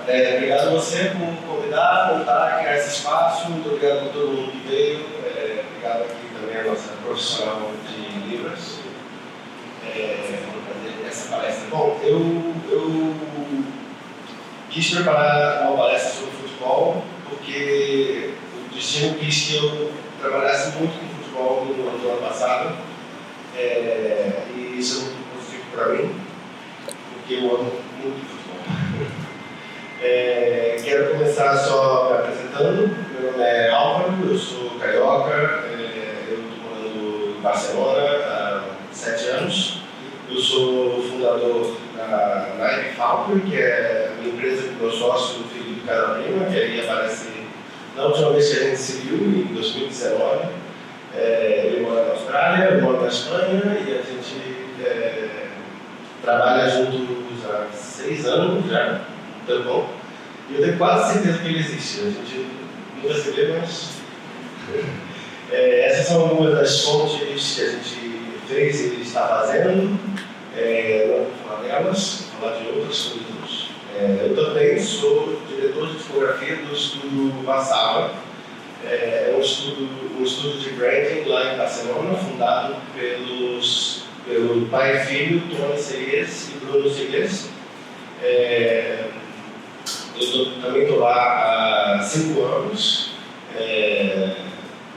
Obrigado a você por me convidar, montar, criar esse espaço. Muito obrigado por todo mundo que veio. Obrigado aqui também a nossa profissional de Libras. Vou fazer essa palestra. Bom, eu quis preparar uma palestra sobre futebol porque o destino quis que eu trabalhasse muito com futebol no ano passado. E isso é muito positivo para mim, porque eu amo muito futebol. Quero começar só me apresentando. Meu nome é Álvaro, eu sou carioca, eu estou morando em Barcelona há 7 anos. Eu sou fundador da Nike Falcon, que é a minha empresa com meu sócio, o Felipe Carolina, que aí aparece na última vez que a gente se viu, em 2019. Ele mora na Austrália, eu moro na Espanha e a gente trabalha juntos há 6 anos já. Tá bom? E eu tenho quase certeza que ele existe. A gente nunca se vê, mas. Essas são algumas das fontes que a gente fez e está fazendo. Não vou falar delas, vou falar de outras coisas. Eu também sou diretor de tipografia do estúdio Massava. É um estúdio de branding lá em Barcelona, fundado pelo pai e filho, Tony Segues e Bruno Segues. Eu também estou lá há 5 anos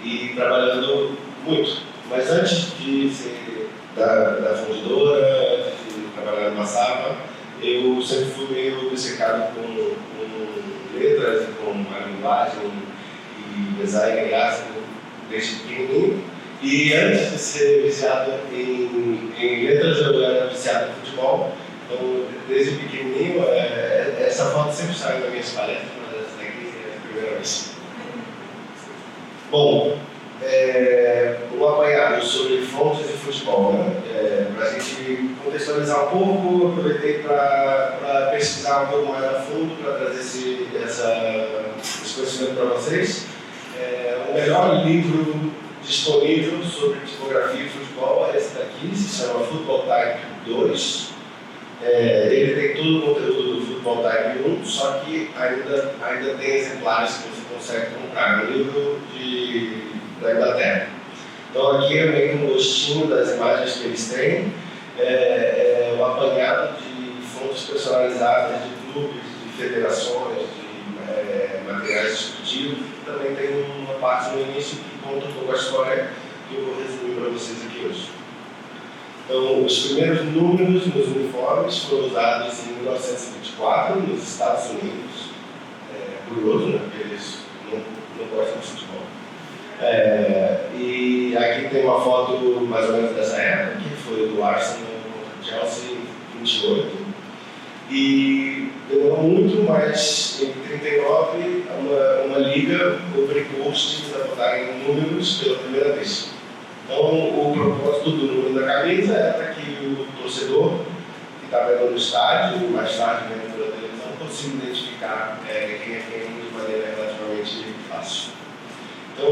e trabalhando muito. Mas antes de ser da fundadora, antes de trabalhar no Massava, eu sempre fui meio obcecado com letras, com a linguagem e design gráfico desde pequenininho. E antes de ser viciado em letras, eu era viciado em futebol. Então, desde pequenininho, essa foto sempre sai nas minhas palestras, mas essa daqui é a primeira vez. Bom, um apanhado sobre fontes de futebol, né? Para a gente contextualizar um pouco, aproveitei para pesquisar um pouco mais a fundo, para trazer esse conhecimento para vocês. O melhor livro disponível sobre tipografia e futebol é esse daqui, se chama Football Type 2. Ele tem todo o conteúdo do Football Type 1, só que ainda tem exemplares que você consegue comprar no livro da Inglaterra. Então aqui é meio que um gostinho das imagens que eles têm, um apanhado de fontes personalizadas de clubes, de federações, de materiais discutivos. Também tem uma parte no início que conta um pouco a história que eu vou resumir para vocês aqui hoje. Então, os primeiros números nos uniformes foram usados em 1924 nos Estados Unidos. Curioso, né? Porque eles não gostam de futebol. E aqui tem uma foto mais ou menos dessa época, que foi do Arsenal contra o Chelsea em 28. E demorou muito, mas em 39 uma liga obrigou os times a botarem números pela primeira vez. Então, o propósito do número da camisa é para que o torcedor que está vendo no estádio, mais tarde vendo pela televisão, consiga identificar quem é quem de maneira relativamente fácil. Então,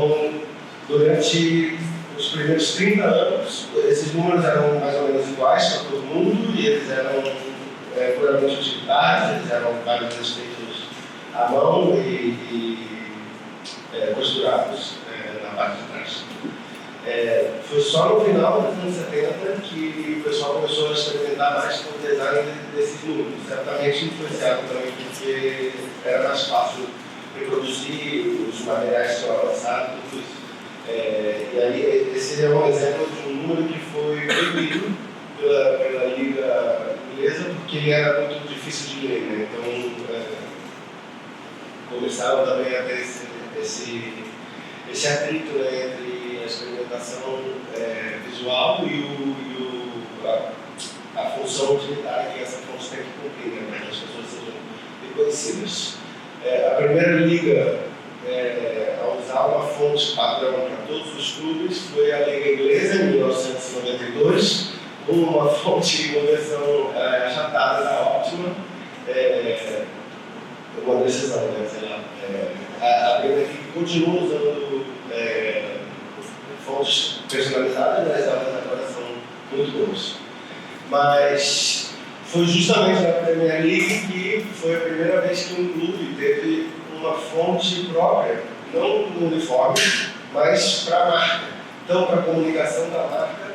durante os primeiros 30 anos, esses números eram mais ou menos iguais para todo mundo e eles eram puramente utilitários, eles eram vários feitos à mão e costurados na parte de trás. Foi só no final dos anos 70 que o pessoal começou a experimentar mais com o design desses números, certamente influenciado também porque era mais fácil reproduzir, os materiais tinham avançado, tudo isso. E aí esse é um exemplo de um número que foi proibido pela Liga Inglesa porque ele era muito difícil de ler, né? Então começaram também a ter esse atrito, né, entre a experimentação visual e a função utilitária que essa fonte tem que cumprir, né, para que as pessoas sejam reconhecidas. A primeira liga a usar uma fonte padrão para todos os clubes foi a Liga Inglesa, em 1992, com uma fonte de conversão achatada da ótima. Uma decisão, né, sei lá. A Liga que continua usando fontes personalizadas, mas elas agora são muito boas. Mas foi justamente na Premier League que foi a primeira vez que um clube teve uma fonte própria, não no uniforme, mas para a marca. Então, para a comunicação da marca,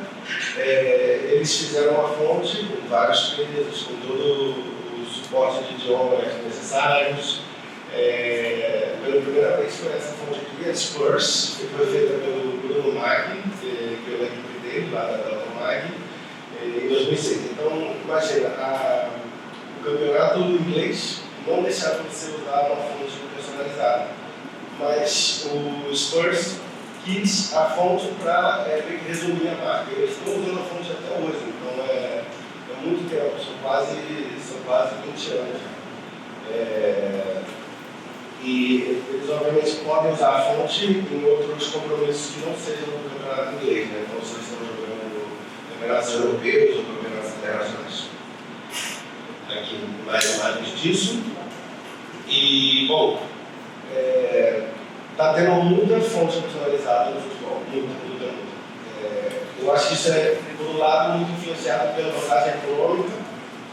eles fizeram uma fonte com vários pesos, com todo o suporte de idiomas necessários. Pela primeira vez foi essa fonte aqui, a Spurs, que foi feita pelo Bruno Maggi, pela equipe dele, lá da Delta Maggi, em 2006. Então, imagina, o campeonato inglês não deixava de ser usado uma fonte personalizada, mas o Spurs quis a fonte para resumir a marca. Eles estão usando a fonte até hoje, então é muito tempo, são quase 20 anos. E eles obviamente podem usar a fonte em outros compromissos que não sejam no campeonato inglês, né? Então se eles estão jogando campeonatos europeus ou campeonatos internacionais. Aqui mais imagens disso. E, bom, está tendo muita fonte personalizada no futebol, muita. Eu acho que isso é, por um lado, muito influenciado pela vantagem econômica,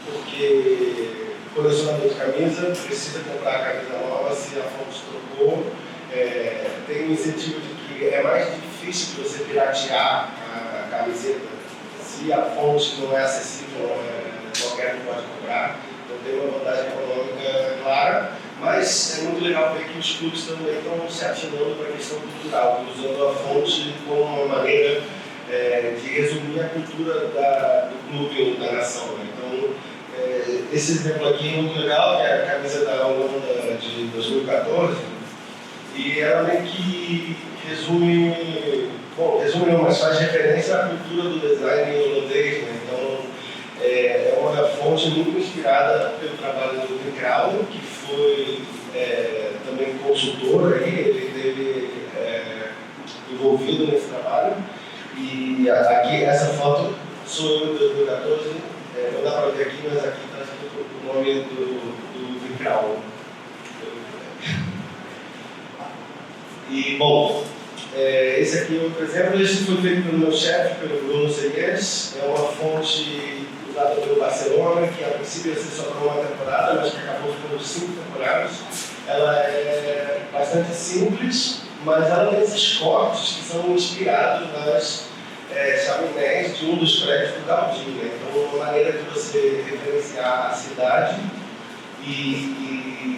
porque colecionador de camisa precisa comprar a camisa nova se a fonte trocou. Tem um incentivo de que é mais difícil de você piratear a camiseta se a fonte não é acessível, qualquer um pode comprar. Então tem uma vantagem econômica clara, mas é muito legal ver que os clubes também estão se atinando para a questão cultural, usando a fonte como uma maneira de resumir a cultura do clube ou da nação. Então, esse exemplo aqui é muito legal, que é a camisa da Holanda de 2014, e ela meio que resume não, mas faz referência à cultura do design holandês, né? Então, é uma fonte muito inspirada pelo trabalho do Vin Krauw, que foi também consultor aí, ele esteve envolvido nesse trabalho. E aqui, essa foto sou eu de 2014, não dá para ver aqui, mas aqui está escrito o nome do Vin Krauw. E, bom, esse aqui é outro exemplo. Esse foi feito pelo meu chefe, pelo Bruno Segues. É uma fonte usada pelo Barcelona, que a princípio ia ser só para uma temporada, mas que acabou ficando 5 temporadas. Ela é bastante simples, mas ela tem esses cortes que são inspirados nas chaminés de um dos prédios do Gaudí, né? Então, uma maneira de você referenciar a cidade e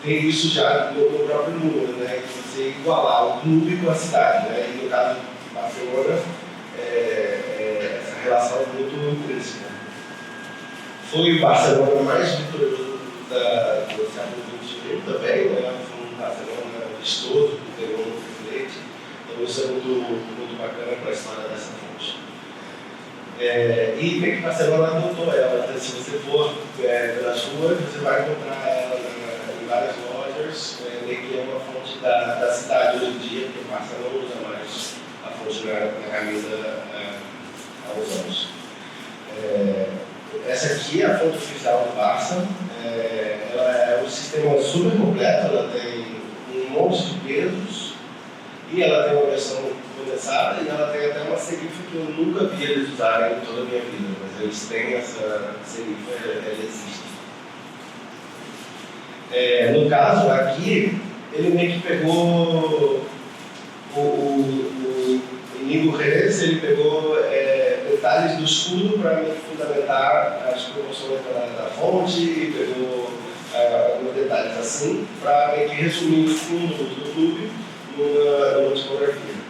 ter isso já no próprio número, né? E você igualar o clube com a cidade, né? E no caso de Barcelona, essa relação é muito intrínseca. Foi o Barcelona mais vitorioso do século XXI também, né? Foi um Barcelona vistoso, que ganhou um triplete. Então isso é muito bacana para a história dessa fonte. E bem que Barcelona adotou ela, então, se você for pelas ruas, você vai encontrar ela em várias lojas, que é uma fonte da cidade hoje em dia, porque o Barça não usa mais a fonte na camisa há uns anos. Essa aqui é a fonte oficial do Barça. Ela é um sistema super completo, ela tem um monte de pesos e ela tem uma versão condensada e ela tem até uma serifa que eu nunca vi eles usarem em toda a minha vida, mas eles têm essa serifa, ela existe. No caso aqui, ele meio que pegou o Inigo Reis, ele pegou detalhes do escudo para meio que fundamentar as proporções da fonte, e pegou alguns detalhes assim, para meio que resumir os fundos do clube numa tipografia.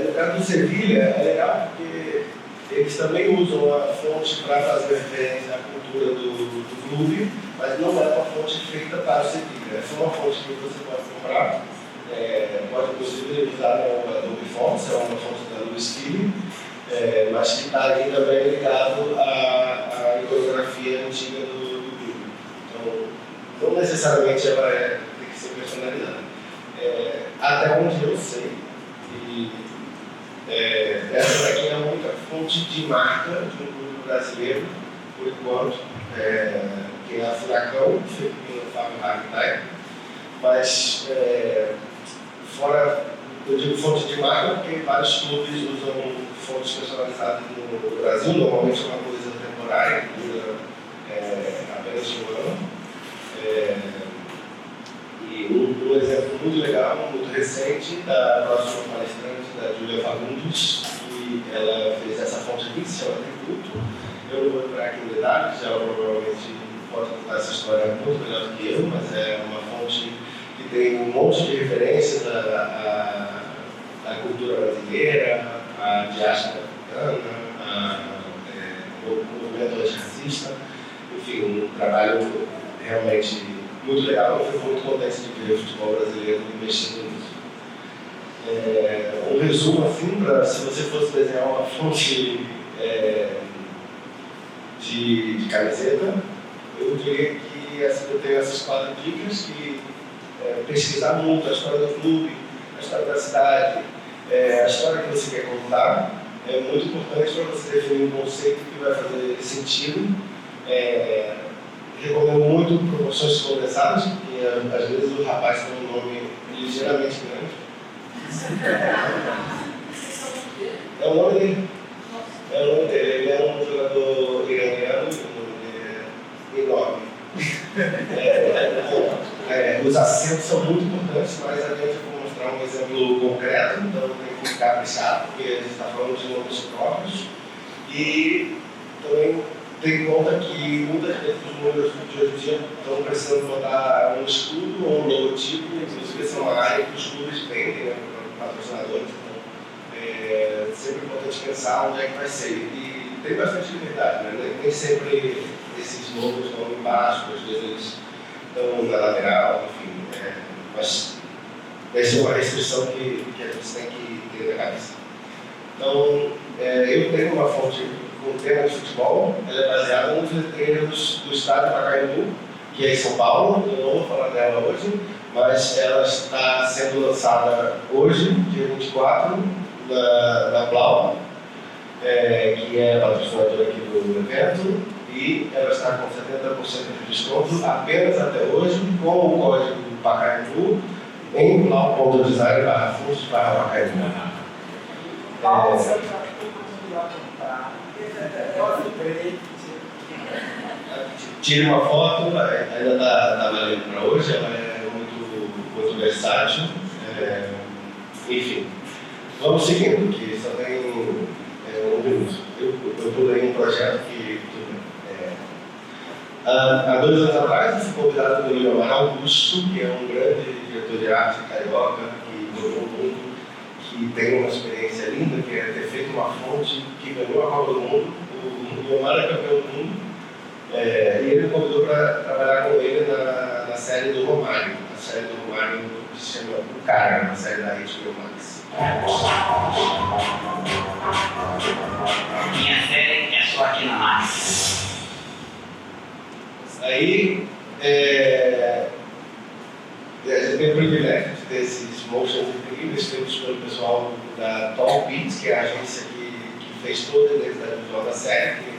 No caso do Sevilha, é legal porque eles também usam a fonte para fazer referência à cultura do clube, mas não é uma fonte feita para o Sevilha. É só uma fonte que você pode comprar, pode inclusive usar no Adobe Fonts, é uma fonte da Lucasfilm, mas que está ali também ligado à iconografia antiga do clube. Então, não necessariamente ela tem que ser personalizada. Até onde eu sei, essa daqui é a única fonte de marca de um clube brasileiro, por enquanto, que é a Furacão, feita pelo Fábio Hartnett, mas fora, eu digo fonte de marca porque vários clubes usam fontes personalizadas no Brasil, normalmente é uma coisa temporária, que dura apenas um ano. E um exemplo muito legal, muito recente, da próxima palestrante, da Júlia Fagundes, que ela fez essa fonte aqui, que se chama Tributo. Eu não vou entrar aqui em detalhes, ela provavelmente pode contar essa história muito melhor do que eu, mas é uma fonte que tem um monte de referências à cultura brasileira, à diáspora africana, ao movimento antirracista. Enfim, um trabalho realmente muito legal. Eu fico muito contente de ver o futebol brasileiro investindo nisso. Um resumo assim, se você fosse desenhar uma fonte de camiseta, eu diria que eu tenho essas 4 dicas que pesquisar muito a história do clube, a história da cidade, a história que você quer contar. É muito importante para você definir um conceito que vai fazer sentido. Recomendo muito proporções condensadas, porque às vezes o rapaz tem um nome ligeiramente grande. É o nome dele. Ele é um jogador iraniano, o nome dele é enorme. Os acentos são muito importantes, mas a gente vai mostrar um exemplo concreto, então tem que ficar caprichado, porque a gente está falando de nomes próprios. E também tem em conta que muitas vezes os números de hoje em dia estão precisando botar um escudo ou um logotipo, inclusive essa é uma área que os clubes vendem, né, para patrocinadores. Então, sempre importante pensar onde é que vai ser. E tem bastante liberdade, né? Nem sempre esses logos estão embaixo, às vezes eles estão na lateral, enfim. Mas deve ser uma restrição que a gente tem que ter na cabeça. Então, eu tenho uma fonte com tema de futebol, ela é baseada nos letreiros do estádio Pacaembu, que é em São Paulo. Eu não vou falar dela hoje, mas ela está sendo lançada hoje, dia 24, da Blau, que é a patrocinadora aqui do evento, e ela está com 70% de desconto apenas até hoje, com o código Pacaembu, em blau.design/fontes/Pacaembu. Tire uma foto, ainda está valendo para hoje, ela é muito versátil. Enfim, vamos seguindo, que só tem 1 minuto. Eu pulei um projeto que há 2 anos atrás eu fui convidado pelo Leomar Augusto, que é um grande diretor de arte carioca, que rodou o mundo, que tem uma experiência linda, que é ter feito uma fonte que ganhou a Copa do Mundo. O Leomar é campeão do mundo, e ele me convidou para trabalhar com ele na série do Romário. A série do Romário que se chama O Cara, na série da HBO Max. Minha série é só aqui na Max. Aí, a gente tem o privilégio de ter esses motions incríveis feitos pelo pessoal da Tom Beats, que é a agência que fez toda a identidade visual da série, que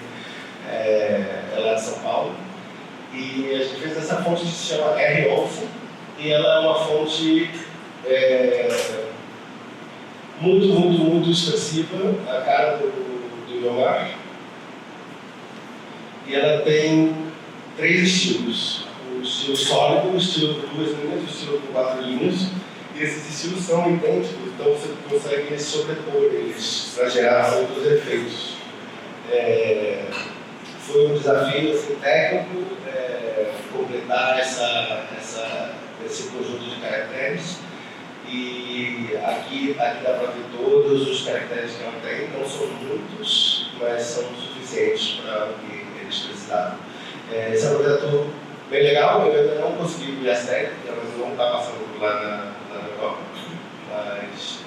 é lá de São Paulo. E a gente fez essa fonte que se chama R11, e ela é uma fonte muito expressiva, a cara do Leomar. E ela tem 3 estilos: o estilo sólido, o estilo com 2 linhas, o estilo com 4 linhas. E esses estilos são idênticos, então você consegue sobrepor eles para gerar outros efeitos. Foi um desafio assim, técnico completar esse conjunto de caracteres. E aqui dá para ver todos os caracteres que ela tem, não são muitos, mas são suficientes para o que eles precisavam. Esse é um projeto bem legal. Eu ainda não consegui ver a série, porque ela não está passando por lá na Europa, mas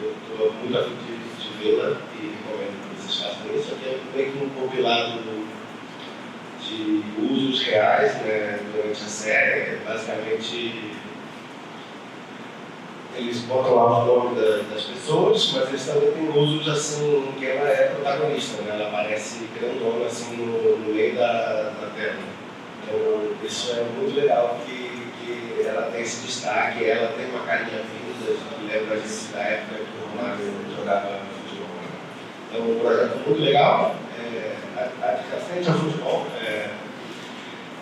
eu estou muito afim de vê-la e recomendo que vocês façam isso. Aqui é meio que um compilado de usos reais, né, durante a série. Basicamente, eles botam lá o nome das pessoas, mas eles também têm usos assim, que ela é protagonista, né? Ela aparece grandona assim no meio da tela. Então, isso é muito legal, que ela tem esse destaque, ela tem uma carinha vinda, que lembra a gente da época que o Romário jogava futebol. Então, um projeto muito legal, à frente ao futebol,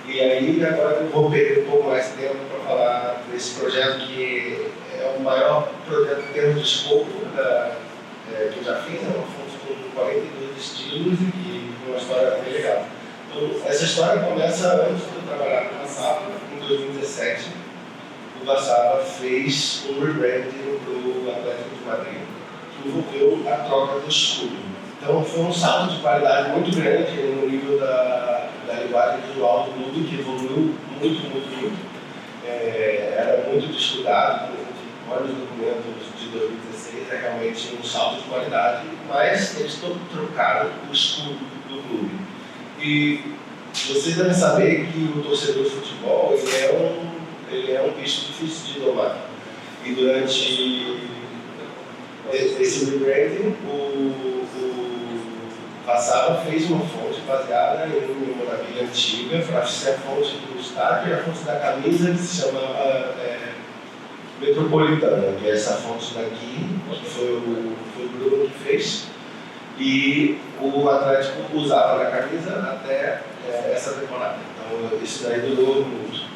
E aí, agora eu vou perder um pouco mais de tempo para falar desse projeto que é o maior projeto em termos de escopo que eu já fiz, é uma fonte com 42 estilos e que tem uma história bem legal. Então, essa história começa antes de eu trabalhar no Vassava, em 2017. O Vassava fez um rebranding para o Atlético de Madrid, que envolveu a troca do escudo. Então, foi um salto de qualidade muito grande no nível da linguagem visual do clube, que evoluiu muito. Era muito estudado, olha os documentos de 2016, é realmente um salto de qualidade, mas eles trocaram o escudo do clube. E vocês devem saber que o torcedor de futebol ele é um bicho difícil de domar. E durante esse rebranding, o Vassava fez uma fonte baseada em uma memorabilia antiga para ser a fonte do estádio e a fonte da camisa, que se chamava Metropolitana, que é essa fonte daqui, que foi o Bruno que fez. E o Atlético usava na camisa até essa temporada. Então, isso daí durou muito.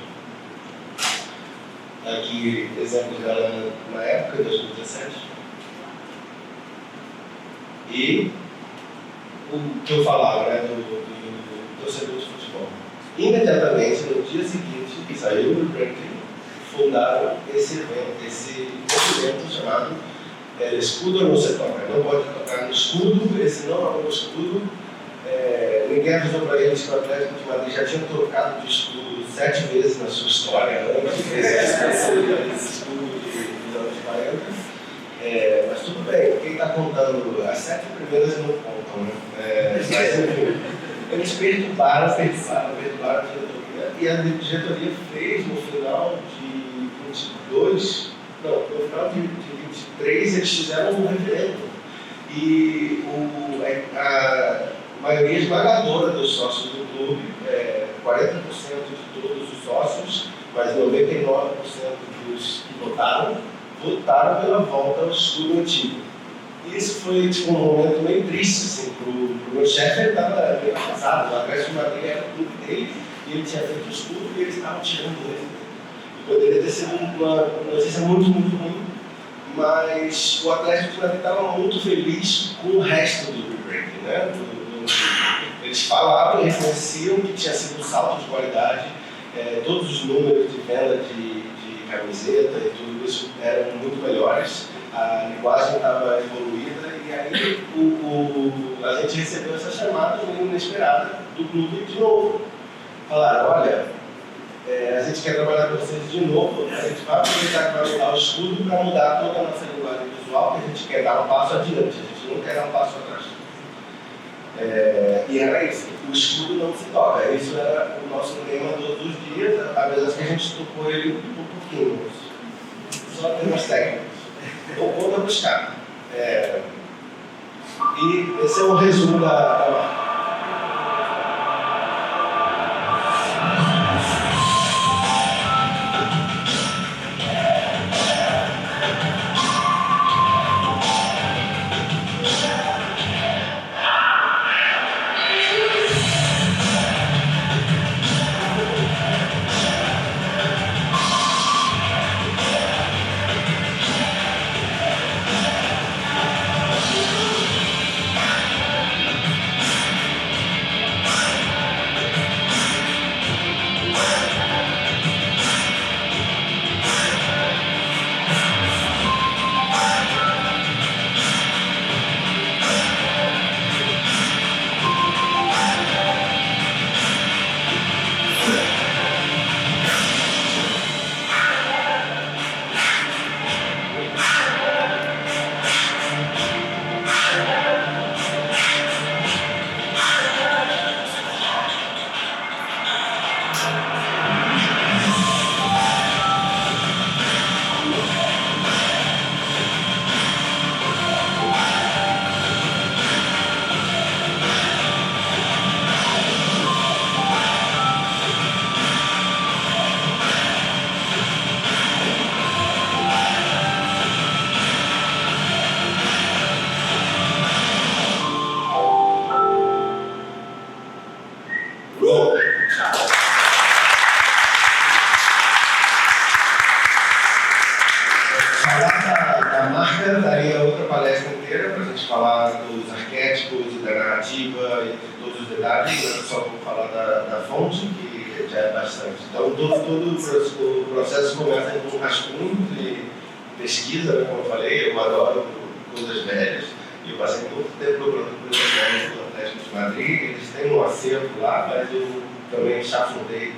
Aqui, exemplos dela na época, 2017. E o que eu falava, né, do torcedor de futebol. Imediatamente, no dia seguinte, que saiu o rebranding, fundaram esse evento chamado Escudo não se toca. Não pode tocar no escudo, esse não é um escudo. Ninguém avisou para eles que o Atlético de Madrid já tinha trocado de escudo 7 vezes na sua história antes desse escudo dos anos 40. Mas tudo bem, quem está contando, as 7 primeiras não contam, né? Mas enfim, eles perturbaram a diretoria, e a diretoria fez no final de 22, no final de 23, eles fizeram um referendo. E a maioria esmagadora dos sócios do clube, 40% de todos os sócios, mas 99% dos que votaram pela volta ao escudo antigo. E isso foi um momento meio triste assim, para o meu chefe. Ele estava meio arrasado. O Atlético de Madrid era o clube dele, e ele tinha feito o escudo e eles estavam tirando ele. E poderia ter sido uma notícia muito ruim, mas o Atlético de Madrid estava muito feliz com o resto do rebranding, né? Eles falavam e reconheciam que tinha sido um salto de qualidade, todos os números de venda de camiseta e tudo isso eram muito melhores, a linguagem estava evoluída, e aí a gente recebeu essa chamada meio inesperada do clube de novo. Falaram, olha, a gente quer trabalhar com vocês de novo, a gente vai aproveitar que vai mudar o escudo para mudar toda a nossa linguagem visual, que a gente quer dar um passo adiante, a gente não quer dar um passo atrás. E era isso, o escudo não se toca, isso era o nosso lema todos os dias, apesar que a gente tocou ele um pouquinho, só temas técnicos, ou conta buscar. E esse é o resumo da marca. marca, daria outra palestra inteira para a gente falar dos arquétipos, da narrativa e de todos os detalhes. Eu só vou falar da fonte, que já é bastante. Então, todo o processo começa com um rascunho de pesquisa, né, como eu falei. Eu adoro coisas velhas e eu passei muito tempo procurando coisas velhas no Atlético de Madrid. Eles têm um acervo lá, mas eu também chafurdei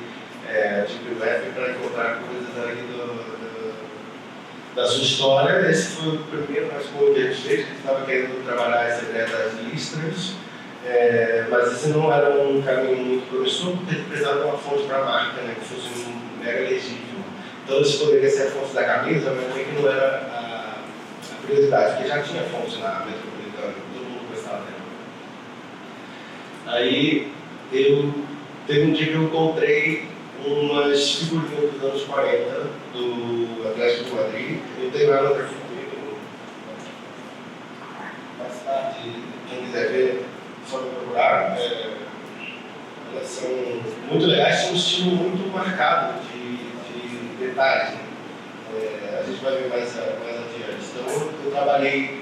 de web para encontrar coisas ali da sua história. Esse foi o primeiro rascunho que a gente fez, que a gente estava querendo trabalhar essa ideia das listras, mas esse não era um caminho muito promissor, porque ele precisava de uma fonte para a marca, né, que fosse mega legível. Então isso poderia ser a fonte da camisa, mas também que não era a prioridade, porque já tinha fonte na Metropolitana, todo mundo gostava dela. Aí teve um dia que eu encontrei umas figurinhas dos anos 40 do Atlético de Madrid. Eu tenho ela aqui comigo. Mais tarde, quem quiser ver, só me procurar. Elas são muito legais, são um estilo muito marcado de detalhes. Né? A gente vai ver mais adiante. Então, eu trabalhei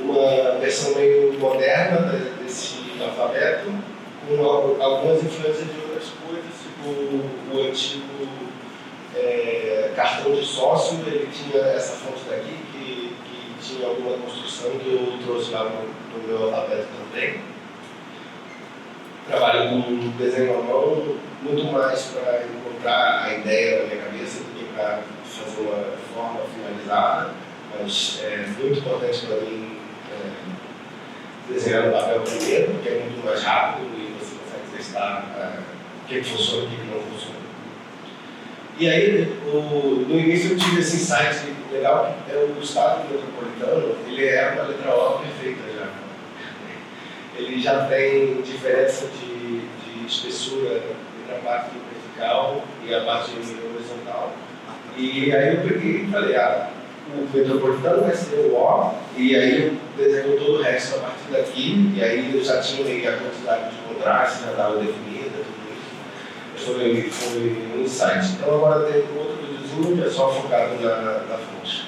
uma versão meio moderna desse alfabeto, com algumas influências de outras coisas, tipo o antigo cartão de sócio. Ele tinha essa fonte daqui, que tinha alguma construção que eu trouxe lá no meu alfabeto também. Trabalho com desenho à mão, muito mais para encontrar a ideia na minha cabeça do que para fazer uma forma finalizada, mas é muito importante para mim desenhar no papel primeiro, porque é muito mais rápido e você consegue testar o que funciona e o que não funciona. E aí, no início eu tive esse insight legal, que o Estado metropolitano, ele é uma letra O perfeita já. Ele já tem diferença de espessura entre a parte vertical e a parte horizontal. E aí eu peguei e falei, o metropolitano vai ser o O, e aí eu desenho todo o resto a partir daqui, e aí eu já tinha a quantidade de contraste, já estava definida, tudo isso. Foi um insight. Então agora tem um outro videozinho que é só focado na fonte.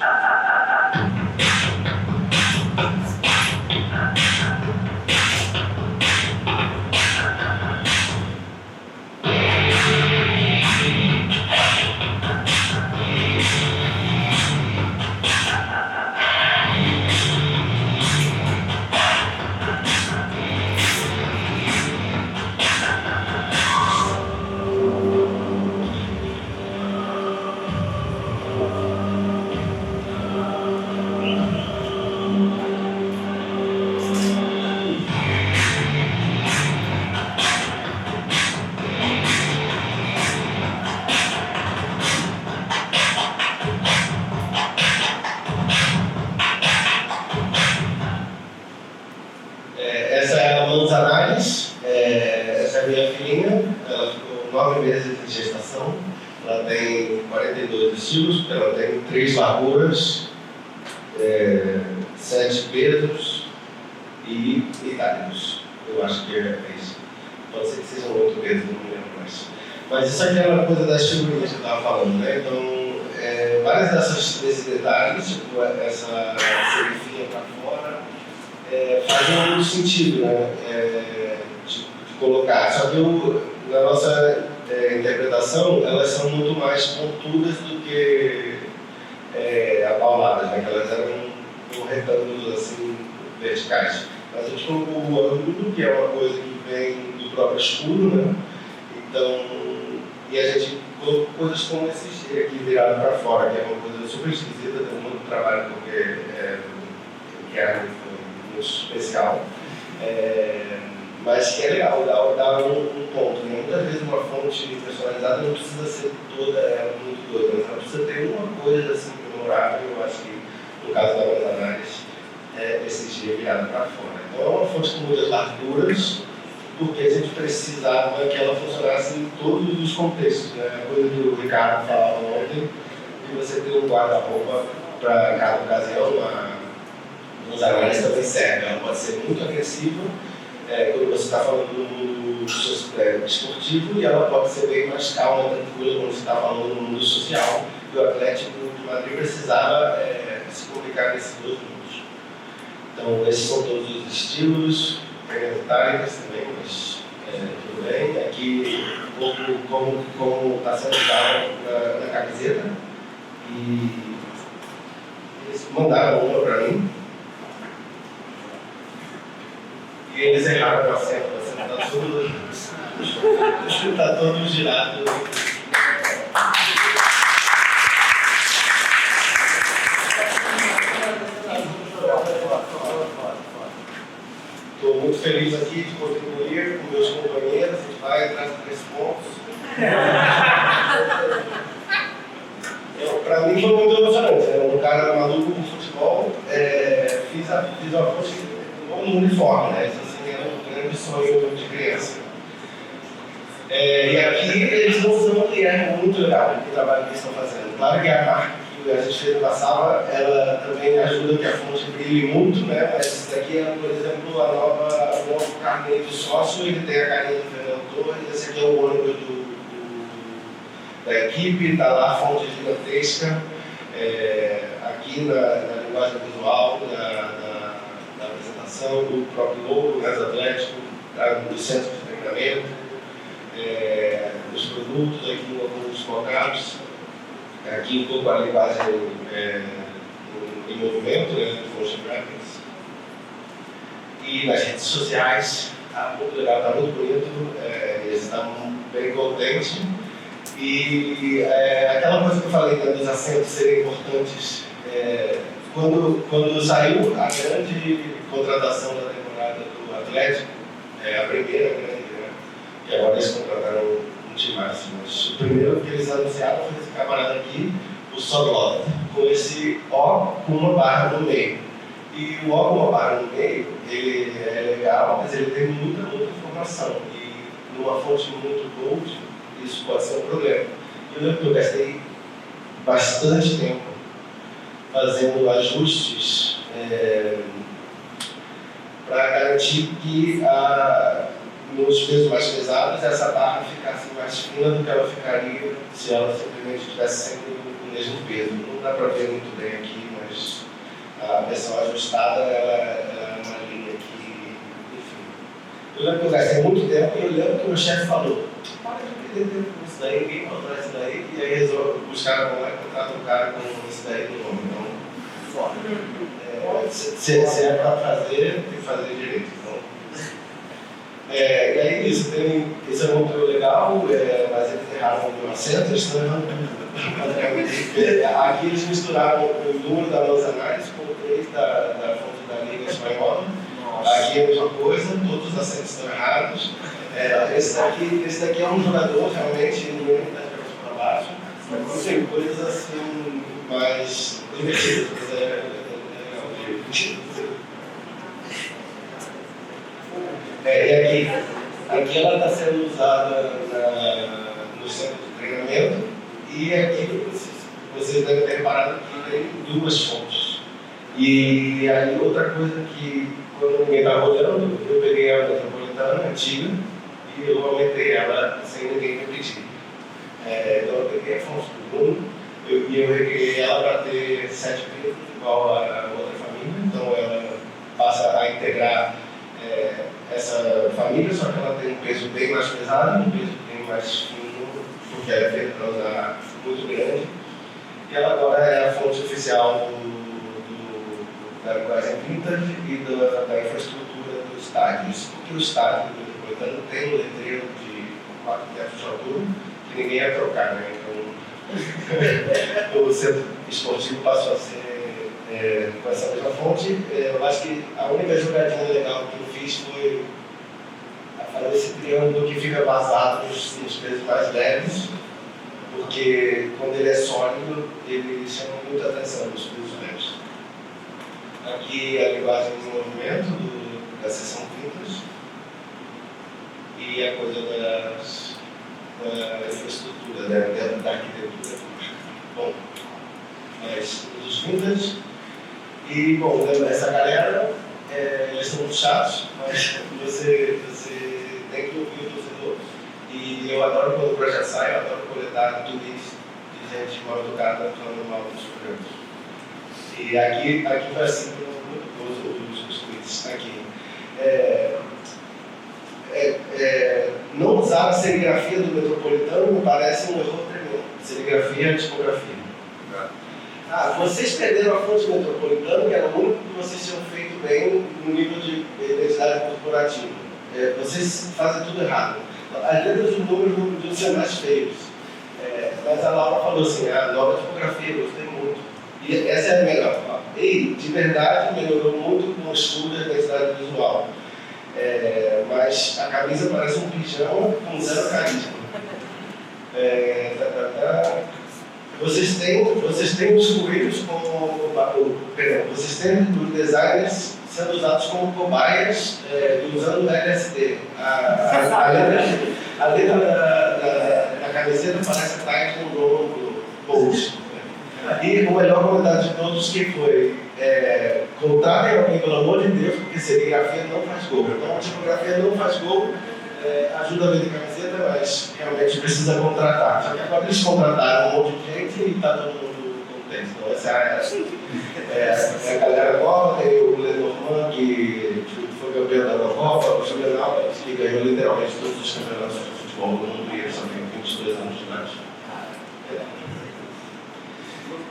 Essa é a Manzanares, essa é a minha filhinha, ela ficou 9 meses de gestação, ela tem 42 estilos, ela tem 3 larguras, 7 pesos e itálicos. Eu acho que é isso. Pode ser que sejam 8 pesos, não me lembro mais. Mas isso aqui é uma coisa das figurinhas que eu estava falando, né? Então, vários desses detalhes, tipo essa serifinha para fora, fazem muito sentido, né? De colocar. Só que na nossa interpretação, elas são muito mais pontudas do que apauladas, né? Que elas eram retângulos assim, verticais. Mas a gente colocou o ângulo, que é uma coisa que vem do próprio escuro, né? Então, e a gente colocou coisas como esse G aqui virado para fora, que é uma coisa super esquisita, tem muito trabalho porque que é muito especial, mas que é legal, dá um ponto. Né? Muitas vezes uma fonte personalizada não precisa ser toda muito doida, mas ela precisa ter uma coisa assim memorável. Eu acho que no caso da Manzanares, esse G virado para fora. Então é uma fonte com muitas larguras, porque a gente precisava que ela funcionasse em todos os contextos, né? A coisa que o Ricardo falava ontem, que você tem um guarda-roupa para cada ocasião. A Manzanares também serve, ela pode ser muito agressiva quando você está falando no mundo esportivo, e ela pode ser bem mais calma, tranquila quando você está falando no mundo social. E o Atlético de Madrid precisava se comunicar nesses dois mundos. Então, esses são todos os estilos, tem as itálicas também, mas tudo bem. Aqui, um pouco como está sendo usado na camiseta. E eles mandaram uma para mim. E eles erraram o assento. O assento está todo girado. Estou muito feliz aqui de contribuir com meus companheiros. A gente vai atrás de 3 pontos. Para mim foi muito emocionante. Um cara maluco de futebol. Fiz uma coisa no uniforme, né? Isso assim, era um grande sonho de criança. E aqui eles não são muito legal o trabalho que eles estão fazendo. Claro que a marca que a gente fez na sala, ela também ajuda que a fonte brilhe muito, né? Mas isso daqui é, por exemplo, o novo carnê do sócio, ele tem a carinha do Fernando Torres, esse aqui é o ônibus da equipe, está lá a fonte gigantesca, aqui na linguagem visual, na apresentação, do próprio logo, né, Atlético, do centro de treinamento, dos produtos, aqui alguns focados, aqui um pouco a linguagem em movimento, né, de motion graphics. E nas redes sociais, está muito legal, está muito bonito, eles estão bem contentes. E aquela coisa que eu falei, né, dos acentos serem importantes, quando saiu a grande contratação da temporada do Atlético, a primeira grande, né, e agora eles contrataram um time máximo, mas o primeiro que eles anunciaram foi esse camarada aqui, o Soglota, com esse O com uma barra no meio. E o O com uma barra no meio, ele é legal, mas ele tem muita informação. E numa fonte muito bold, isso pode ser um problema. Eu lembro que eu gastei bastante tempo fazendo ajustes para garantir que nos pesos mais pesados essa barra ficasse mais fina do que ela ficaria se ela simplesmente estivesse sempre no mesmo peso. Não dá para ver muito bem aqui, mas a versão ajustada ela é uma linha que, enfim. Eu lembro que eu gastei muito tempo e eu lembro que o meu chefe falou: para de perder tempo com isso daí, ninguém controla isso daí, e aí os caras vão lá e contratam um cara com isso daí no nome. Então, se é para fazer, tem que fazer direito. Então, e aí isso é muito legal, mas eles erraram o acento, eles estão errando tudo. Aqui eles misturaram o número da Manzanares com o 3 da fonte da Liga Espanhola. Aqui é a mesma coisa, todos os acentos estão errados. Esse daqui é um jogador realmente, ninguém está de cabeça para baixo, mas tem coisas assim mais divertidas, mas é legal. E aqui ela está sendo usada no centro de treinamento, e aqui vocês devem ter reparado que tem 2 fontes. E aí outra coisa que, quando ninguém estava olhando, eu peguei a metropolitana antiga e eu aumentei ela sem ninguém me pedir. Então eu peguei a fonte do Bruno e eu recriei ela para ter 7 pesos igual a outra família, então ela passa a integrar essa família, só que ela tem um peso bem mais pesado, um peso bem mais fino, porque ela é feita para usar muito grande. E ela agora é a fonte oficial da linguagem vintage e da infraestrutura do estádio. Isso porque o estádio do Metropolitano tem um letreiro de 4 metros de altura que ninguém ia trocar, né? Então o centro esportivo passou a ser com essa mesma fonte. Eu acho que a única jogadinha legal que eu fiz foi fazer esse triângulo que fica basado nos pesos mais leves, porque quando ele é sólido, ele chama muita atenção nos pesos leves. Aqui a linguagem de movimento da seção vintage e a coisa da infraestrutura, da arquitetura. Bom, mas os vintage. E, bom, essa galera, eles são muito chatos, mas você tem que ouvir o torcedor. E eu adoro quando o projeto sai, eu adoro coletar tweets de gente mal educada falando mal dos programas. E aqui foi assim, muito gostoso. Os simples aqui. Não usar a serigrafia do Metropolitano me parece um erro tremendo. Serigrafia e tipografia. Vocês perderam a fonte Metropolitano, que era o único que vocês tinham feito bem no nível de identidade corporativa. Vocês fazem tudo errado. As letras e os números não podiam ser mais feios. Mas a Laura falou assim, a nova tipografia, gostei muito. E essa é a melhor. E, de verdade, melhorou muito com o estudo da identidade visual. Mas a camisa parece um pijama com zero carisma. Vocês têm os coelhos como... vocês têm os designers sendo usados como cobaias usando o LSD. A letra da camiseta parece atrás do logo post. E o melhor comentário de todos que foi: contratem alguém, pelo amor de Deus, porque serigrafia não faz gol. Então, a tipografia não faz gol, ajuda a vender camiseta, mas realmente precisa contratar. Só que agora eles contrataram um monte de gente e está todo mundo contente. Então, essa é a galera nova. Tem o Lenormand, que foi campeão da Eurocopa, o Juvenal, que ganhou literalmente todos os campeonatos de futebol do mundo, e ele só tem 22 anos de idade.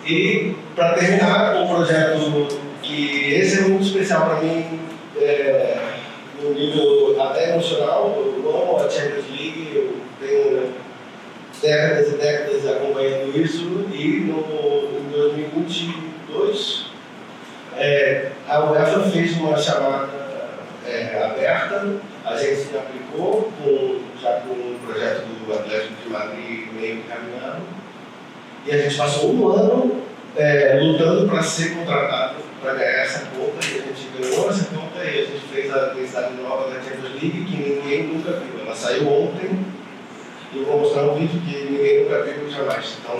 E, para terminar, um projeto que esse é muito especial para mim, no nível até emocional. Eu amo a Champions League, eu tenho décadas e décadas acompanhando isso, e em 2022 a UEFA fez uma chamada aberta, a gente se aplicou já com o projeto do Atlético de Madrid meio caminhado, e a gente passou um ano lutando para ser contratado para ganhar essa conta, e a gente ganhou essa conta, e a gente fez a identidade nova da Champions League que ninguém nunca viu. Ela saiu ontem e eu vou mostrar um vídeo que ninguém nunca viu jamais. Então,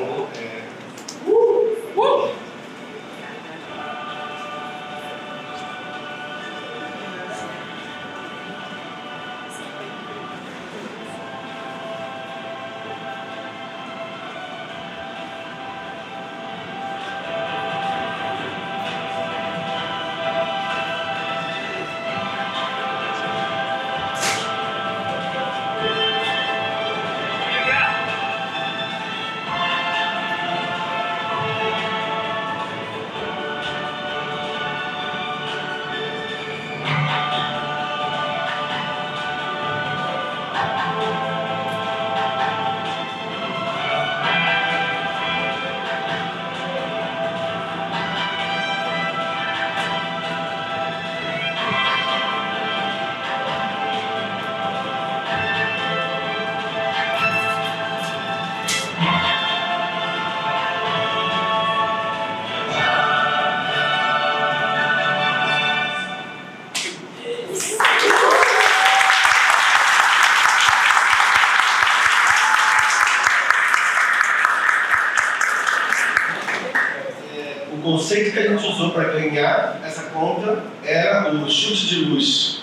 o conceito que a gente usou para ganhar essa conta era o chute de luz.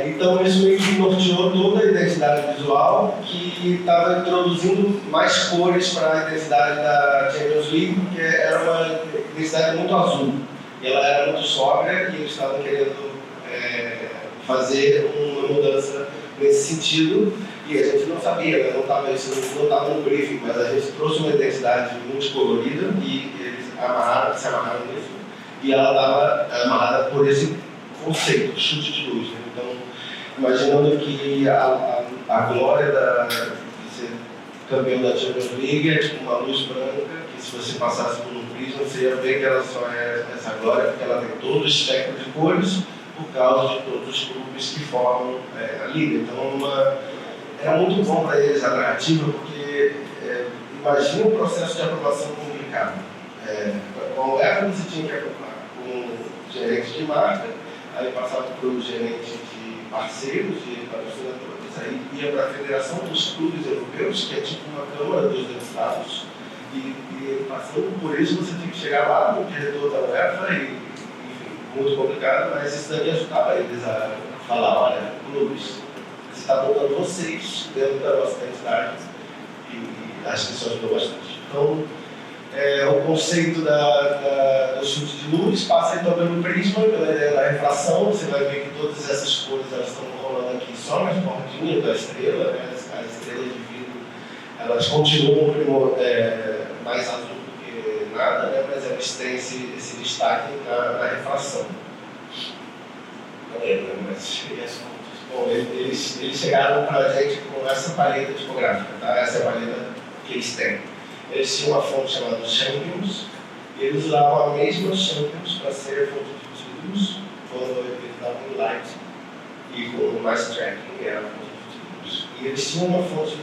Então isso meio que norteou toda a identidade visual, que estava introduzindo mais cores para a identidade da Champions League, porque era uma identidade muito azul. E ela era muito sóbria, e eles estavam querendo fazer uma mudança nesse sentido. E a gente não sabia, né? Isso não estava no briefing, mas a gente trouxe uma identidade muito colorida, e eles se amarraram nisso, e ela estava amarrada por esse conceito, chute de luz. Né? Então, imaginando que a glória de ser campeão da Champions League é tipo uma luz branca, que se você passasse por um prisma, você ia ver que ela só é essa glória, porque ela tem todo o espectro de cores, por causa de todos os clubes que formam a liga. Então, era muito bom para eles a narrativa, porque imagina um processo de aprovação complicado. Com a UEFA você tinha que aprovar com o gerente de marca, aí passava para o gerente de parceiros, de patrocinadores, aí ia para a Federação dos Clubes Europeus, que é tipo uma Câmara dos Deputados, e passando por isso você tinha que chegar lá no diretor da UEFA, e, enfim, muito complicado, mas isso daí ajudava eles a falar: olha, clubes, você está botando vocês dentro da nossa identidade, e acho que isso ajudou bastante. Então, O conceito do chute de luz passa então pelo prisma, pela ideia da refração. Você vai ver que todas essas cores elas estão rolando aqui só nas bordinhas da estrela, né? As estrelas de vidro elas continuam mais azul do que nada, né? Mas elas têm esse destaque na refração. Bom, eles chegaram para a gente com essa paleta tipográfica, tá? Essa é a paleta que eles têm. Eles tinham uma fonte chamada Champions, e eles usavam a mesma Champions para ser fonte de títulos quando eles davam em light e com mais tracking era a fonte de títulos. E eles tinham uma fonte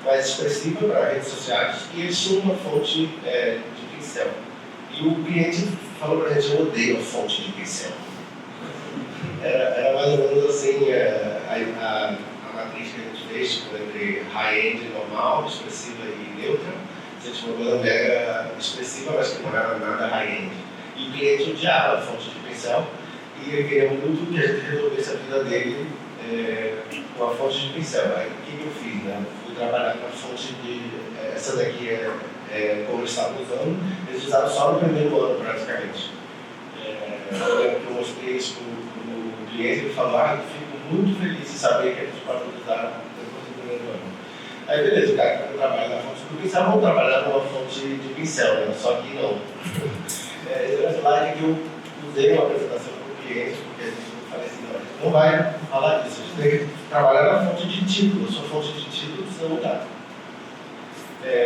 mais expressiva para redes sociais e eles tinham uma fonte de pincel. E o cliente falou para a gente: eu odeio a fonte de pincel. Era mais ou menos assim a matriz que a gente fez entre high-end, normal, expressiva e neutra. Você tinha uma coisa mega expressiva, mas que não era nada high-end. E o cliente odiava a fonte de pincel e ele queria muito que a gente resolvesse a vida dele com a fonte de pincel. Aí o que eu fiz? Né? Fui trabalhar com a fonte de... essa daqui como eles estavam usando, eles usaram só no primeiro ano praticamente. Eu lembro que eu mostrei isso para o cliente e ele falou: eu fico muito feliz de saber que a gente pode usar depois do primeiro ano. Aí beleza, o cara que trabalha na fonte do pincel, vamos trabalhar numa fonte de pincel, né? Só que não. Esse é um slide que eu usei uma apresentação para o cliente, porque a gente falei assim: não, a gente não vai falar disso, a gente tem que trabalhar na fonte de título, sua fonte de título precisa mudar.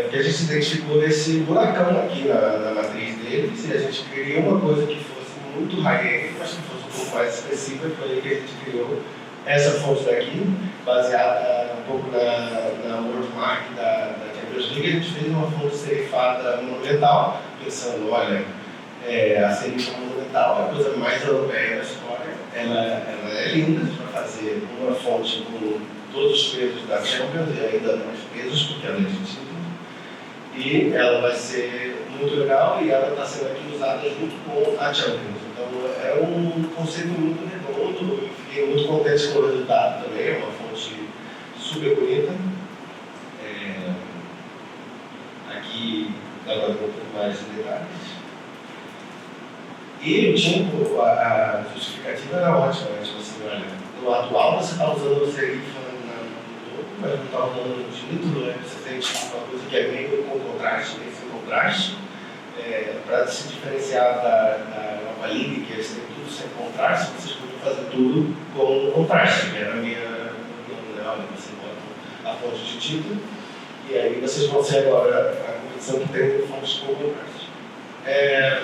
Porque a gente identificou esse buracão aqui na matriz deles e a gente queria uma coisa que fosse muito high-end, mas que fosse um pouco mais expressiva, e foi aí que a gente criou essa fonte daqui, baseada um pouco na Wordmark da Champions League. A gente fez uma fonte serifada monumental, pensando: olha, a serifa monumental é a coisa mais europeia da história, ela é linda para fazer uma fonte com todos os pesos da Champions e ainda mais pesos, porque ela é de título. E ela vai ser muito legal e ela está sendo aqui usada junto com a Champions. Então é um conceito muito redondo, eu fiquei muito contente com o resultado também, é uma fonte super bonita. Aqui ela vai um pouco mais de detalhes. E o tipo, a justificativa era ótima, né? Tipo assim, olha, no atual você está usando o serifa mas não está usando no título, você tem uma coisa que é meio com contraste, meio sem contraste, para se diferenciar da Europa League, que eles têm tudo sem contraste, vocês podiam fazer tudo com contraste, que era a minha olha, você bota a fonte de título, e aí vocês vão ser agora a competição que tem fontes com contraste.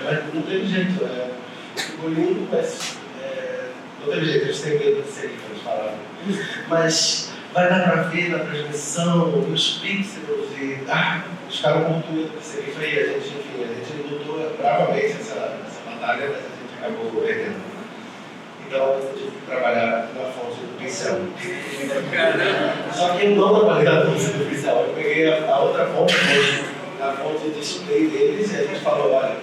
Mas não teve jeito, ficou lindo, mas não teve jeito, eles têm medo de serifa, eles falaram. Mas vai dar para ver na transmissão, os pixels e os caras com muito medo de serifa e a gente lutou bravamente essa batalha, mas a gente acabou perdendo. Então eu tive que trabalhar na fonte do pincel. Só que eu não trabalhei na fonte do pincel, eu peguei a outra fonte, a fonte de display deles, e a gente falou: olha,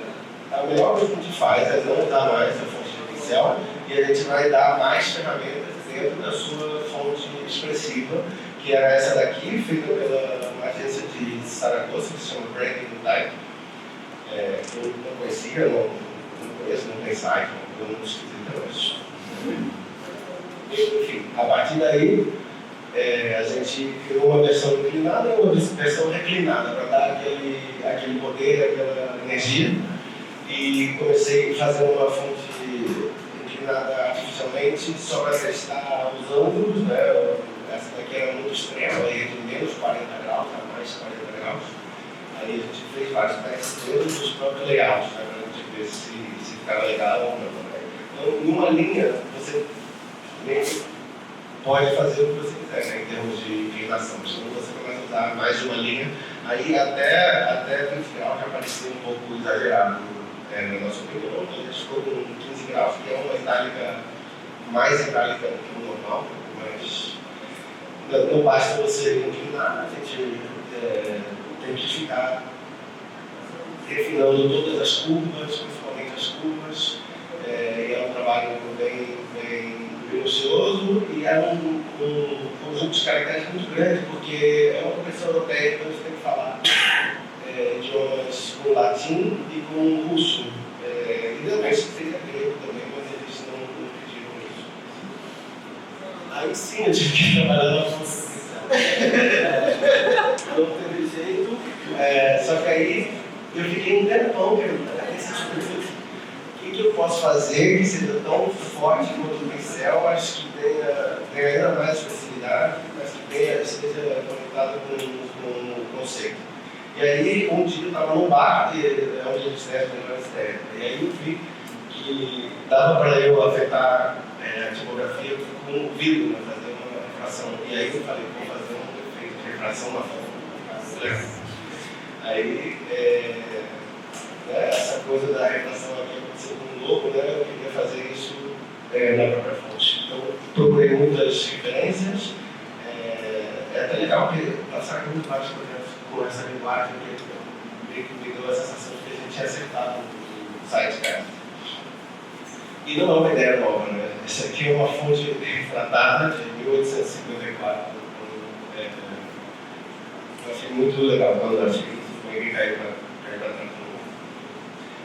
a melhor coisa que a gente faz é não usar mais a fonte de pincel e a gente vai dar mais ferramentas dentro da sua fonte expressiva, que era essa daqui, feita pela uma agência de Saragossa, que se chama Branding Type. Eu não conhecia, não conheço, não tem site, eu não esqueci até hoje. Enfim, a partir daí, a gente criou uma versão inclinada e uma versão reclinada, para dar aquele poder, aquela energia. E comecei fazendo uma fonte inclinada artificialmente só para testar os ângulos, né? Essa daqui era muito extrema, aí de menos 40 graus a mais 40 graus. Aí a gente fez vários testes dentro dos próprios layouts, né? Para a gente ver se ficava legal ou não. Né? Então, em uma linha, você pode fazer o que você quiser, né? Em termos de inclinação. Então você começa a usar mais de uma linha, aí até 20 graus já parecia um pouco exagerado. Na nossa opinião, a gente ficou com 15 graus, que é uma itálica mais itálica do que o normal, mas não basta você inclinar, a gente tem que ficar refinando todas as curvas, principalmente as curvas, e é um trabalho bem minucioso e é um conjunto de caracteres muito grande, porque é uma competição europeia, então você tem que falar idiomas com latim latim e com russo. Idealmente seria grego também, mas eles não pediram isso. Aí sim eu tive que trabalhar na função. Não teve jeito, só que aí eu fiquei um tempão perguntando o que eu posso fazer que seja tão forte quanto o pincel, mas que tenha ainda mais facilidade, mas que esteja conectado com o conceito. E aí, um dia eu estava num bar, onde a gente testam melhores técnicas, e aí eu vi que dava para eu afetar a tipografia com o vidro, né, fazer uma refração. E aí eu falei, vou fazer um efeito de refração na fonte. Aí, essa coisa da refração aqui aconteceu com o logo, né, eu queria fazer isso na própria fonte. Então, procurei muitas referências. É até legal porque passaram muito vários projetos com essa linguagem que me deu a sensação de que a gente tinha acertado o site, cara. E não é uma ideia nova, né? Essa aqui é uma fonte refratada de 1854. Eu achei muito legal quando eu achei que ninguém caiu para trás.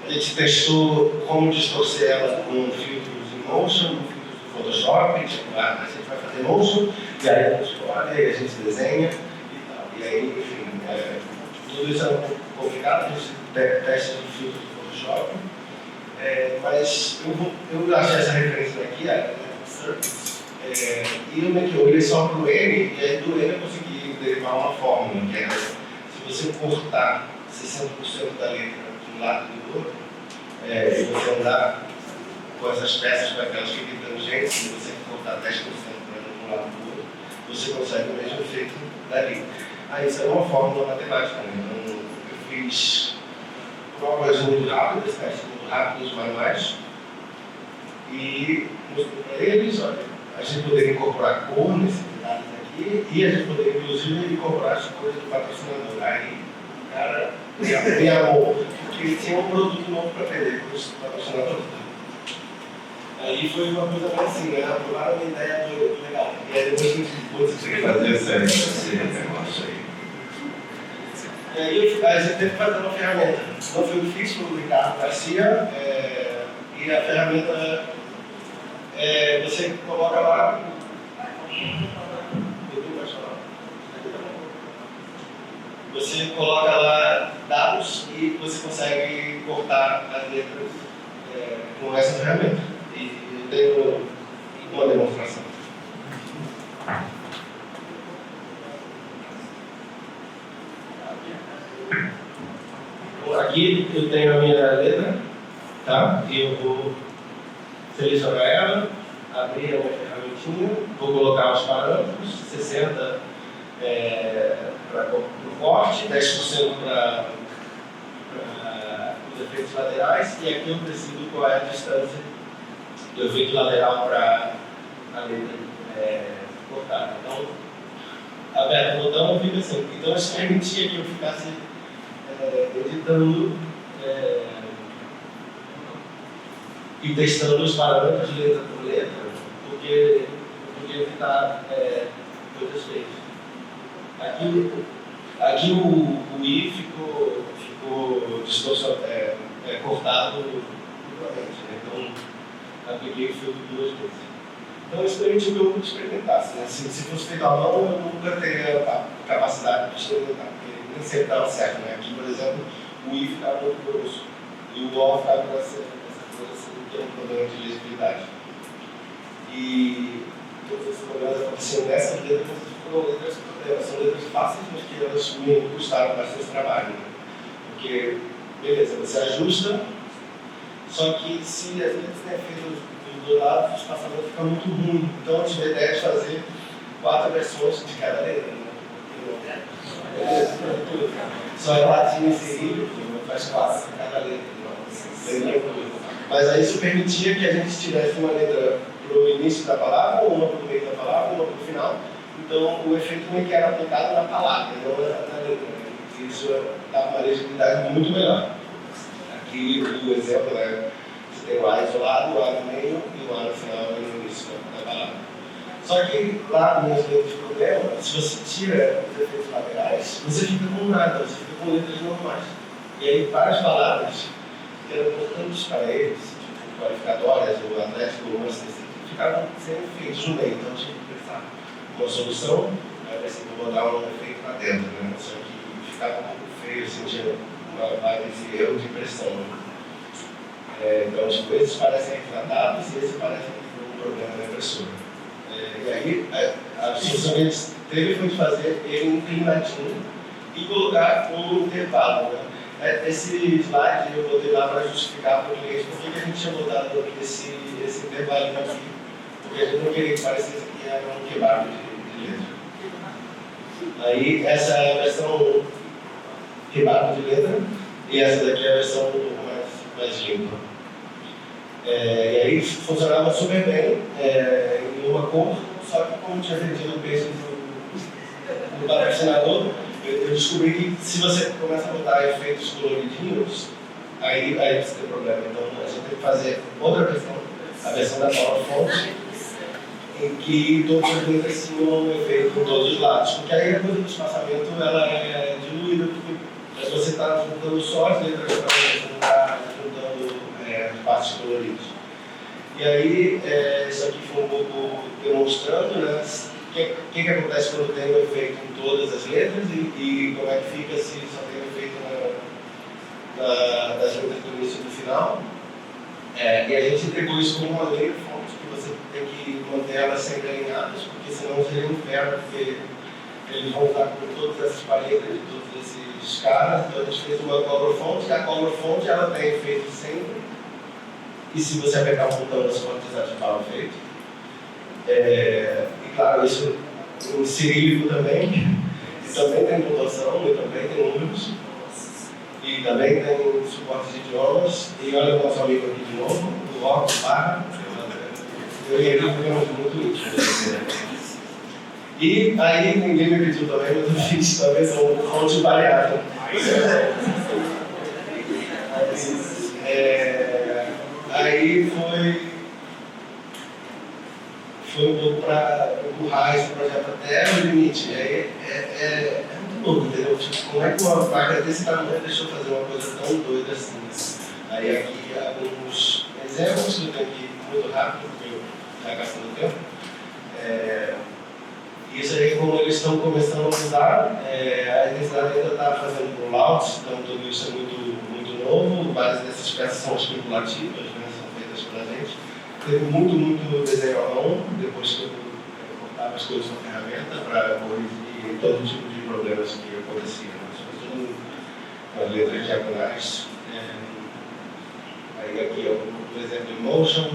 A gente testou como distorcer ela com filtros em motion, com filtros do Photoshop, tipo, a gente vai fazer motion, e aí a gente olha, e a gente desenha e tal. E aí, enfim, tudo isso é um pouco complicado, a gente testa o filtro do Photoshop, mas eu achei essa referência aqui, a Surface, e eu meio que olhei só para o N, e aí do N eu consegui derivar uma fórmula, que era, se você cortar 60% da letra de um lado e do outro, e você andar com essas peças para que elas fiquem tangentes, se você cortar 10% de um lado e do outro, você consegue o mesmo efeito dali. Isso é uma fórmula matemática, né? Então, eu fiz provas muito rápidas, testes muito rápidos, manuais, e mostrei para eles, olha, a gente poderia incorporar cor nesses detalhes aqui, e a gente poderia, inclusive, incorporar as cores do patrocinador. Aí, o cara me amou, porque tinha um produto novo para vender com os patrocinadores. Aí foi uma coisa mais assim, né? Aprovaram uma ideia legal. E aí depois a gente pôde fazer esse negócio aí. E aí a gente teve que fazer uma ferramenta. Não foi o que fiz, foi o Ricardo Garcia. E a ferramenta, você coloca lá. Você coloca lá dados e você consegue cortar as letras com essa ferramenta. E eu tenho uma demonstração. Aqui eu tenho a minha letra, tá? E eu vou selecionar ela, abrir a minha ferramentinha, vou colocar os parâmetros, 60 para o corte, 10% para os efeitos laterais, e aqui eu preciso qual é a distância do efeito lateral para a letra cortada. Então, aberto o botão, fica assim. Então, isso permitia que eu ficasse editando e testando os parâmetros de letra por letra, porque eu podia evitar coisas feias. Aqui o I ficou cortado duplamente, né? Então apliquei o filtro duas vezes. Então isso permitiu que eu experimentasse, né? Se fosse feito à mão, eu nunca teria a capacidade de experimentar, porque nem sempre estava certo, né? Aqui, por exemplo, o I ficava muito grosso e o O ficava com essa coisa assim, que é um problema de legibilidade. E todos esses problemas aconteciam nessas letras, são letras fáceis, mas que elas me custaram bastante trabalho, né? Porque, beleza, você ajusta, só que se as letras têm feito do lado, o espaçamento fica muito ruim. Então, eu tive a ideia de fazer 4 versões de cada letra, né? Só é latim e cirílico, faz 4 de cada letra. Mas aí isso permitia que a gente tivesse uma letra para o início da palavra, uma para o meio da palavra, uma para o final. Então, o efeito meio que era aplicado na palavra, não na letra. E isso dá uma legibilidade muito melhor. Aqui, o exemplo, né? Você tem o A isolado, o A no meio e o A no final e no início da palavra. Só que lá nas letras de problema, se você tira os efeitos laterais, você fica com nada, você fica com letras normais. E aí várias palavras que eram importantes para eles, tipo qualificatórias, ou atlético, ou ficavam sendo feitos no meio. Então tinha que pensar uma solução, aí assim, vou botar um efeito lá dentro, né? Só que ficava um pouco feio, assim, tinha uma vaga de erro de impressão. Né? Então, tipo, esses parecem retratados e esses parecem que foi um problema na impressora. E aí, a solução que eles teve foi de fazer ele inclinadinho e colocar um intervalo. Né? Esse slide eu botei lá para justificar para o cliente por que a gente tinha botado esse intervalo aqui. Porque a gente não queria que parecesse que era um quebrado de letra. Aí, essa é a versão quebrado de letra e essa daqui é a versão um pouco mais limpa. E aí funcionava super bem em uma cor, só que como tinha vendido o peixe do patrocinador, eu descobri que se você começa a botar efeitos coloridinhos, aí você tem problema. Então a gente tem que fazer outra versão, a versão da PowerPoint, em que todas as letras tinham um efeito em todos os lados. Porque aí a coisa do espaçamento ela é diluída, porque você está juntando só as letras para você não está juntando partes coloridas. E aí, isso aqui foi um pouco demonstrando, né, o que acontece quando tem um efeito em todas as letras e como é que fica se só tem um efeito das letras do início e do final. E a gente entregou isso como uma lei de fonte, que você tem que manter elas sempre alinhadas, porque senão seria um inferno, porque eles vão usar com todas essas paletas de todos esses caras. Então a gente fez uma color font, e a color font ela tem efeito sempre, e se você apertar um botão você pode desativar o efeito. E claro, isso em cirílico também, e também tem pontuação, e também tem números, e também tem suporte de idiomas. E olha o nosso amigo aqui de novo, o Rock Barra. Eu e ele ficamos muito íntimos. E aí ninguém me pediu também, mas eu fiz talvez um fonte variável. Aí foi um pouco para empurrar esse projeto até o limite. Aí é muito louco, entendeu? Tipo, como é que uma vaga desse tamanho deixou fazer uma coisa tão doida assim? Aí aqui alguns exemplos que eu tenho aqui muito rápido, porque eu já gastando tempo. Isso aí, como eles estão começando a mudar, a identidade ainda está fazendo rollouts, então tudo isso é muito novo. Várias dessas peças são especulativas, né, são feitas pela gente. Teve muito desenho à mão, depois que eu cortava as coisas na ferramenta para corrigir todo tipo de problemas que aconteciam. Tudo com as letras diagonais. Aí aqui é um exemplo em motion,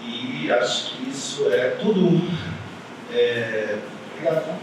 e acho que isso é tudo. Obrigado.